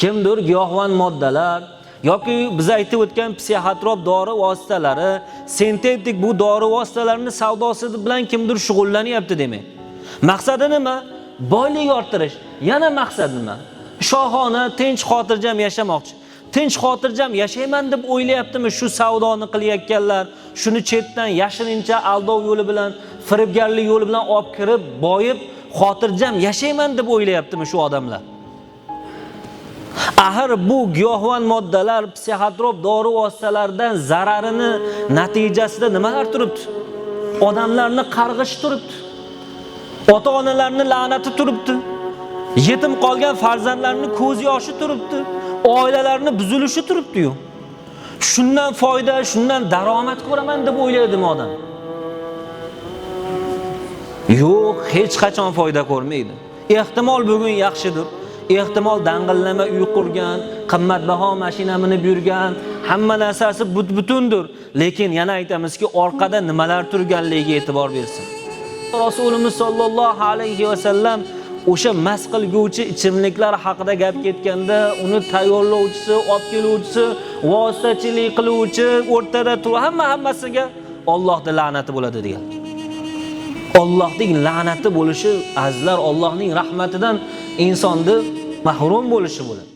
kimdir giyohvand moddalar yoki biz aytib o'tgan psixotrop dori vositalari, sintetik bu dori vositalarini savdosi bilan kimdir shug'ullanyapti demak. Maqsadi nima? Boylik orttirish. Yana maqsad nima? Shohona, tinch xotirjam yashamoqchi. Tinch xotirjam yashayman deb o'ylayaptimi shu savdoni qilayotganlar, shuni chetdan yashirincha aldov yo'li bilan, firibgarlik yo'li bilan olib kirib, boyib, xotirjam yashayman deb o'ylayaptimi shu odamlar? Axir bu giyohvand moddalar, psixotrop dori vositalaridan zararini natijasida nimalar turibdi? Odamlarni qarg'ish turibdi. Ota-onalarni la'nati turibdi. Yetim qolgan farzandlarni ko'z yoshi turibdi. Oilalarni buzilishi turibdi-yu. Shundan foyda, shundan daromad ko'raman deb o'ylaydimi odam? Yo'q, hech qachon foyda ko'rmaydi. Ehtimol bugun yaxshidir. Ehtimol dang'illama uy qurgan, qimmatbaho mashina minib yurgan, hamma narsasi butundir. Lekin yana aytamizki, orqada nimalar turganligiga e'tibor bersin. Rasulimiz sollallohu alayhi va sallam o'sha mast qilguvchi ichimliklar haqida gap ketganda, uni tayyorlovchisi, olib keluvchisi, vositachilik qiluvchi, o'rtada turib hammasiga Allohning la'nati bo'ladi degan. Allohning la'nati bo'lishi azlar Allohning rahmatidan insonni mahrum bo'lishi bo'ladi.